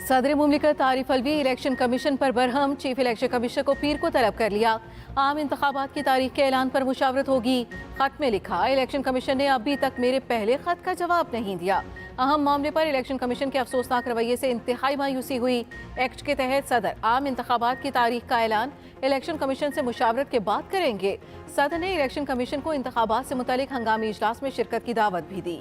सदर मुमलिकत Arif Alvi election commission पर Barham. Chief election commissioner को पीर को तलब कर लिया। आम इंतखाबात की तारीख के ऐलान पर मुशावरत होगी। खत में लिखा, इलेक्शन कमीशन ने अभी तक मेरे पहले खत का जवाब नहीं दिया। अहम मामले पर इलेक्शन कमीशन के अफसोसनाक रवैये से इंतहाई मायूसी हुई। एक्ट के तहत सदर आम इंतखाबात की तारीख का ऐलान इलेक्शन कमीशन से मुशावरत के बाद करेंगे। सदर ने इलेक्शन कमीशन को इंतखाबात से मुतालिक हंगामी इजलास में शिरकत की दावत भी दी।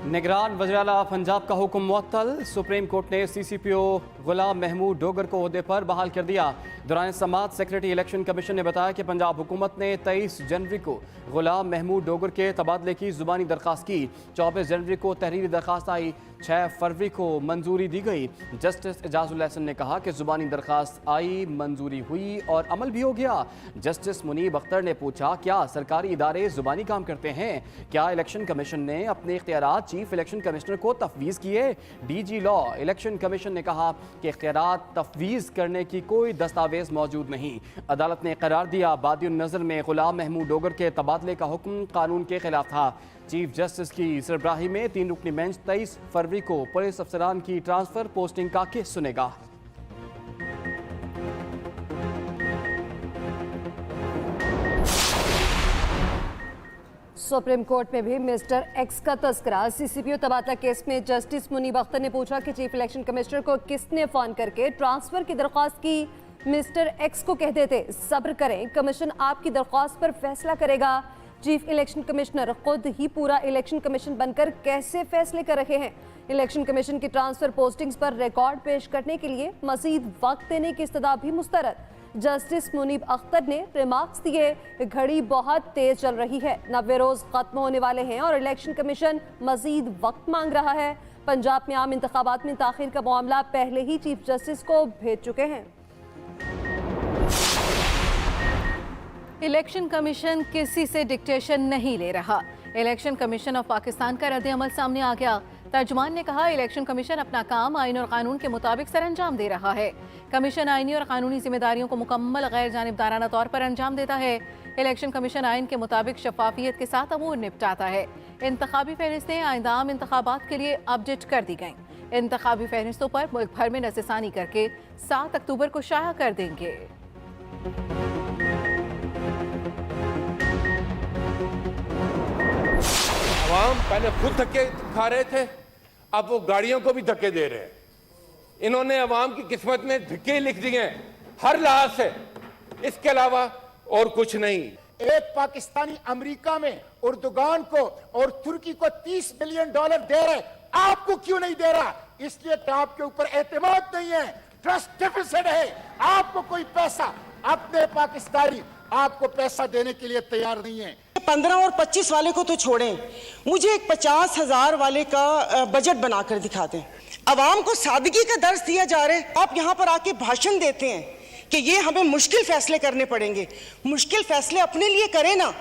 निगरान वज़ीर-ए-आला पंजाब का हुक्म मुअत्तल। सुप्रीम कोर्ट ने CCPO गुलाम महमूद डोगर को ओहदे पर बहाल कर दिया। दौरान समात सेक्रेटरी इलेक्शन कमीशन ने बताया कि पंजाब हुकूमत ने 23 जनवरी को गुलाम महमूद डोगर के तबादले की ज़ुबानी दरख्वास्त की। 24 जनवरी को तहरीरी दरख्वास्त आई। 6 फरवरी को मंजूरी दी गई। जस्टिस एजाजुल एहसन ने कहा कि ज़ुबानी दरख्वास्त आई, मंजूरी हुई और अमल भी हो गया। जस्टिस मुनीब अख्तर ने पूछा, क्या सरकारी इदारे ज़ुबानी काम करते हैं? क्या इलेक्शन कमीशन ने अपने इख्तियारात चीफ इलेक्शन कमिश्नर को तफवीज़ किए? DG लॉ इलेक्शन कमीशन ने कहा कि इख्तियारात तफवीज़ करने की कोई दस्तावेज मौजूद नहीं। अदालत ने करार दिया, बादियुन नज़र में गुलाम महमूद डोगर के तबादले का हुक्म कानून के खिलाफ था। चीफ जस्टिस की सरबराही में 3 रुकनी बेंच 23 फरवरी को पुलिस अफसरान की ट्रांसफर पोस्टिंग का केस सुनेगा। सुप्रीम कोर्ट में भी मिस्टर एक्स का तस्करा। CCPO तबादला केस में जस्टिस मुनीब अख्तर ने पूछा कि चीफ इलेक्शन कमिश्नर को किसने फोन करके ट्रांसफर की दरख्वास्त की। मिस्टर एक्स को कह देते सब्र करें, कमीशन आपकी दरख्वास्त पर फैसला करेगा। चीफ इलेक्शन कमिश्नर खुद ही पूरा इलेक्शन कमीशन बनकर कैसे फैसले कर रहे हैं? इलेक्शन कमीशन की ट्रांसफर पोस्टिंग्स पर रिकॉर्ड पेश करने के लिए मजीद वक्त देने की इस्तदा भी मुस्तरद। जस्टिस मुनीब अख्तर ने रिमार्क्स दिए, घड़ी बहुत तेज चल रही है, नब्बे रोज खत्म होने वाले हैं और इलेक्शन कमीशन मजीद वक्त मांग रहा है। पंजाब में आम इंतखाबात में ताखीर का मामला पहले ही चीफ जस्टिस को भेज चुके हैं। इलेक्शन कमीशन किसी से डिक्टेशन नहीं ले रहा। इलेक्शन कमीशन ऑफ पाकिस्तान का रद्द अमल सामने आ गया। तर्जुमान ने कहा, इलेक्शन कमीशन अपना काम आइन और कानून के मुताबिक सर अंजाम दे रहा है। कमीशन आइनी और कानूनी जिम्मेदारियों को मुकम्मल गैर जानिबदाराना तौर पर अंजाम देता है। इलेक्शन कमीशन आइन के मुताबिक शफाफियत के साथ अमूर निपटाता है। इंतखाबी फहरिस्तें आइंदा आम इंतखाबात के लिए अपडेट कर दी गईं। इंतखाबी फहरिस्तों पर मुल्क भर में नज़रसानी करके 7 अक्टूबर को शाया कर देंगे। आवाम पहले खुद धक्के खा रहे थे, अब वो गाड़ियों को भी धक्के दे रहे हैं। इन्होंने अवाम की किस्मत में धक्के लिख दिए हर लिहाज से, इसके अलावा और कुछ नहीं। एक पाकिस्तानी अमेरिका में उर्दुगान को और तुर्की को $30 बिलियन दे रहे, आपको क्यों नहीं दे रहा? इसलिए कि आपके ऊपर एतमाद नहीं है, ट्रस्ट डेफिसिट है। आपको कोई पैसा, अपने पाकिस्तानी आपको पैसा देने के लिए तैयार नहीं है। 15 और 25 वाले को तो छोड़ें, मुझे एक 50,000 वाले का बजट बनाकर दिखा दें। अवाम को सादगी का दर्स दिया जा रहा है, आप यहाँ पर आके भाषण देते हैं कि ये हमें मुश्किल फैसले करने पड़ेंगे। मुश्किल फैसले अपने लिए करें ना।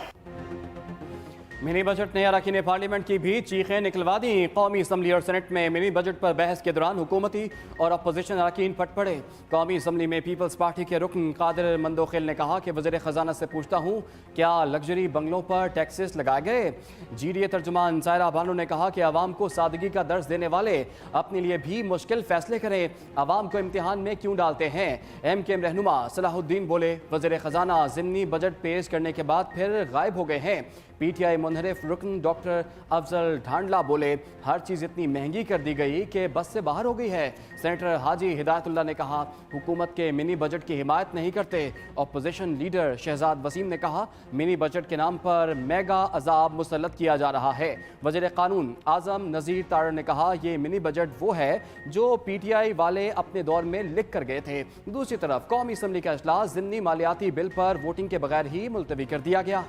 मिनी बजट ने अरकान पार्लियामेंट की भी चीखें निकलवा दी। कौमी असम्बली और सेनेट में मिनी बजट पर बहस के दौरान हुकूमती और अपोजिशन अरकान पट पड़े। कौमी असम्बली में पीपल्स पार्टी के रुकन कादिर मंदोखिल ने कहा कि वज़ीर ख़जाना से पूछता हूँ, क्या लग्जरी बंगलों पर टैक्सेस लगाए गए? GDA तर्जुमान सायरा बानो ने कहा कि आवाम को सादगी का दर्ज देने वाले अपने लिए भी मुश्किल फैसले करें, आवाम को इम्तिहान में क्यों डालते हैं? MKM रहनुमा सलाहुद्दीन बोले, वज़ीर ख़जाना ज़िमनी बजट पेश करने के बाद फिर गायब हो गए हैं। PTI मुनहरिफ रुकन डॉक्टर अफजल ढांडला बोले, हर चीज़ इतनी महंगी कर दी गई कि बस से बाहर हो गई है। सेनेटर हाजी हिदायतुल्ला ने कहा, हुकूमत के मिनी बजट की हिमायत नहीं करते। अपोजिशन लीडर शहजाद वसीम ने कहा, मिनी बजट के नाम पर मेगा अजाब मुसल्लत किया जा रहा है। वज़ीर कानून आज़म नज़ीर तारड़ ने कहा, ये मिनी बजट वो है जो PTI वाले अपने दौर में लिख कर गए थे। दूसरी तरफ कौमी असम्बली का इजलास ज़िमनी मालियाती बिल पर वोटिंग के बगैर ही मुलतवी कर दिया गया।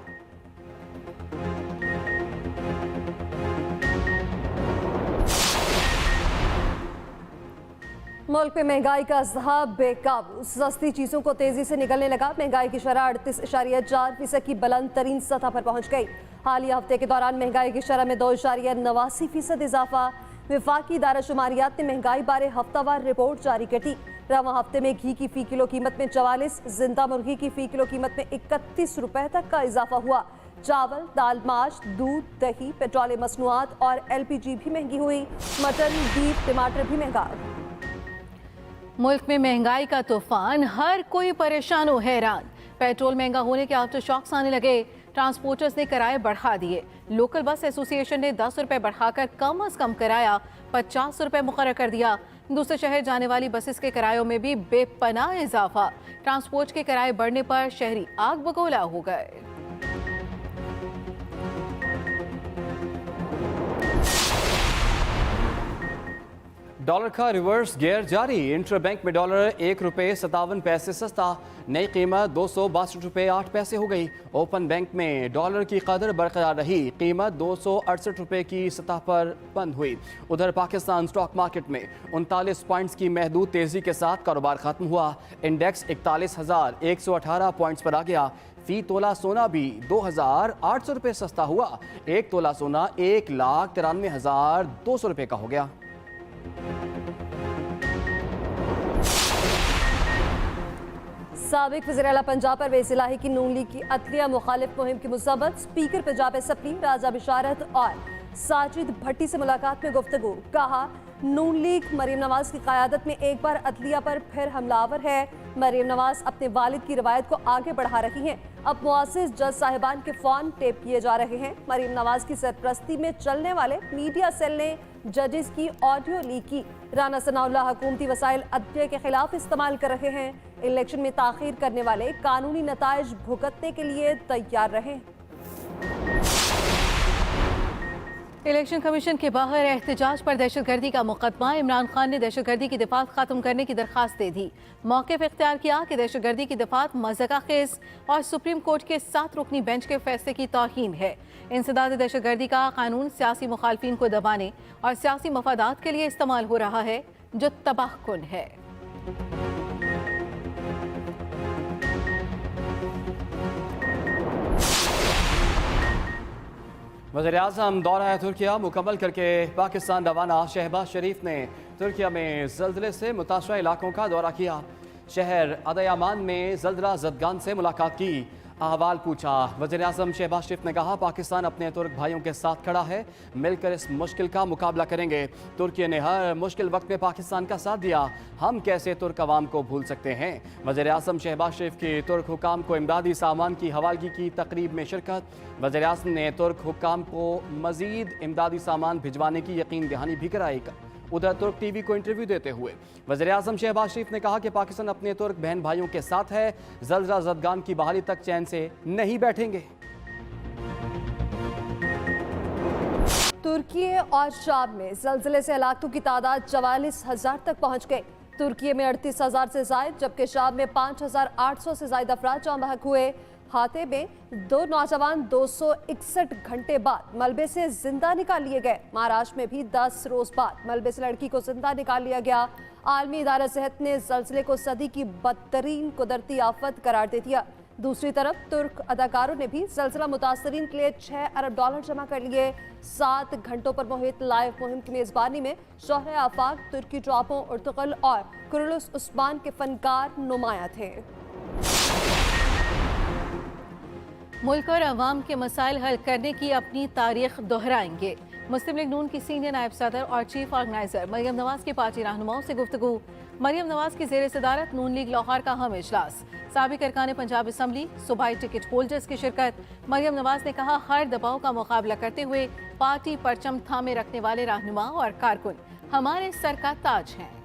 मुल्क में महंगाई का अज़हा बेकाबू, सस्ती चीज़ों को तेज़ी से निकलने लगा। महंगाई की शरह 38.4% की बुलंद तरीन सतह पर पहुँच गई। हालिया हफ्ते के दौरान महंगाई की शरह में 2.89% इजाफा। वफाकी इदारा शुमारियात ने महंगाई बारे हफ्तावार रिपोर्ट जारी कर दी। रवां हफ्ते में घी की फ़ी किलो कीमत में 44, जिंदा मुर्गी की फ़ी किलो कीमत में 31 रुपए तक का इजाफा हुआ। चावल, दाल, माश, दूध, दही, पेट्रोलियम मसनूआत और LPG भी महंगी हुई। मटन, बीफ, टमाटर भी महंगा। मुल्क में महंगाई का तूफान, हर कोई परेशान हो हैरान। पेट्रोल महंगा होने के आफ्टर शॉक्स आने लगे। ट्रांसपोर्टर्स ने किराए बढ़ा दिए। लोकल बस एसोसिएशन ने 10 रुपए बढ़ाकर कम अज कम किराया 50 रुपए मुकर्रर कर दिया। दूसरे शहर जाने वाली बसेस के किरायों में भी बेपनाह इजाफा। ट्रांसपोर्ट के किराए बढ़ने पर शहरी आग बगोला हो गए। डॉलर का रिवर्स गियर जारी। इंटर बैंक में डॉलर 1 रुपये 57 पैसे सस्ता, नई कीमत 262 रुपये 8 पैसे हो गई। ओपन बैंक में डॉलर की कदर बरकरार रही, कीमत 268 रुपये की सतह पर बंद हुई। उधर पाकिस्तान स्टॉक मार्केट में 39 पॉइंट्स की महदूद तेजी के साथ कारोबार खत्म हुआ। इंडेक्स 41,118 पॉइंट्स पर आ गया। फी तोला सोना भी 2,800 रुपये सस्ता हुआ। एक तोला सोना 1,93,200 रुपये का हो गया। साबिक वज़ीर आला पंजाब परवेज़ इलाही की नून लीग की अदलिया मुखालिफ मुहिम की मुसब्बत। स्पीकर पंजाब असम्बली राजा बिशारत और साजिद भट्टी से मुलाकात में गुफ्तगू। कहा, नून लीग मरीम नवाज की क़यादत में एक बार अदलिया पर फिर हमलावर है। मरीम नवाज अपने वालिद की रवायत को आगे बढ़ा रही हैं। अब मुआसिस जज साहिबान के फ़ोन टेप किए जा रहे हैं। मरीम नवाज की सरपरस्ती में चलने वाले मीडिया सेल ने जजेस की ऑडियो लीक की। राना सनाउल्लाह हुकूमती वसाइल अदलिया के खिलाफ इस्तेमाल कर रहे हैं। इलेक्शन में ताख़ीर करने वाले कानूनी नताइज भुगतने के लिए तैयार रहें। इलेक्शन कमीशन के बाहर एहतजाज पर दहशतगर्दी का मुकदमा। इमरान खान ने दहशतगर्दी की दफात खत्म करने की दरखास्त दे दी। मौक़िफ़ इख्तियार किया कि दहशतगर्दी की दफात मज़ाक़ा खेज़ और सुप्रीम कोर्ट के 7 रुकनी बेंच के फैसले की तौहीन है। इंसदाद दहशतगर्दी का कानून सियासी मुखालफिन को दबाने और सियासी मफादात के लिए इस्तेमाल हो रहा है, जो तबाहकुन है। वज़ीर-ए-आज़म दौरा तुर्किया मुकम्मल करके पाकिस्तान रवाना। शहबाज शरीफ ने तुर्किया में ज़ल्ज़ले से मुतासरा इलाकों का दौरा किया। शहर अदयामान में ज़ल्ज़ला ज़दगान से मुलाकात की, अहवाल पूछा। वज़ीर-ए-आज़म शहबाज शरीफ ने कहा, पाकिस्तान अपने तुर्क भाइयों के साथ खड़ा है, मिलकर इस मुश्किल का मुकाबला करेंगे। तुर्की ने हर मुश्किल वक्त में पाकिस्तान का साथ दिया, हम कैसे तुर्क अवाम को भूल सकते हैं। वज़ीर-ए-आज़म शहबाज शरीफ की तुर्क हुकाम को इमदादी सामान की हवालगी की तकरीब में शिरकत। वज़ीर-ए-आज़म ने तुर्क हुकाम को मज़ीद इमदादी सामान भिजवाने की यकीन दहानी भी कराई। उधर तुर्क टीवी को इंटरव्यू देते हुए वज़ीर-ए-आज़म शहबाज शरीफ ने कहा कि पाकिस्तान अपने तुर्क बहन भाइयों के साथ है, ज़ल्ज़ला ज़दगान की बहाली तक चैन से नहीं बैठेंगे। तुर्की और शाम में ज़ल्ज़ले से हलाकों की तादाद 44,000 तक पहुँच गई। तुर्की में 38,000 से ज़ायद जबकि शाम में 5,800 से ज़ायद अफराद जाँ बहक हुए। हाथे में 2 नौजवान 261 घंटे बाद मलबे से जिंदा निकाल लिए गए। महाराष्ट्र में भी 10 रोज बाद मलबे से लड़की को जिंदा निकाल लिया गया। आलमी इदारा सेहत ने ज़ल्ज़ले को सदी की बदतरीन कुदरती आफत करार दे दिया। दूसरी तरफ तुर्क अदाकारों ने भी ज़ल्ज़ला मुतासरीन के लिए $6 अरब जमा कर लिए। 7 घंटों पर मुहित लाइव मुहिम की मेज़बानी में शोहरे आफाक, तुर्की ड्रापों, उर्तुगल और कुरुलुस उस्मान के फनकार नुमाया थे। मुल्क और अवाम के मसाइल हल करने की अपनी तारीख दोहराएंगे। मुस्लिम लीग नून की सीनियर नायब सदर और चीफ ऑर्गेनाइजर मरियम नवाज की पार्टी रहनुमाओं से गुफ्तगू। मरियम नवाज की ज़ेर सदारत नून लीग लाहौर का अहम इजलास। साबिक अरकान पंजाब असम्बली, सूबाई टिकट होल्डर्स की शिरकत। मरियम नवाज ने कहा, हर दबाव का मुकाबला करते हुए पार्टी परचम थामे रखने वाले रहनुमा और कारकुन हमारे सर का ताज हैं।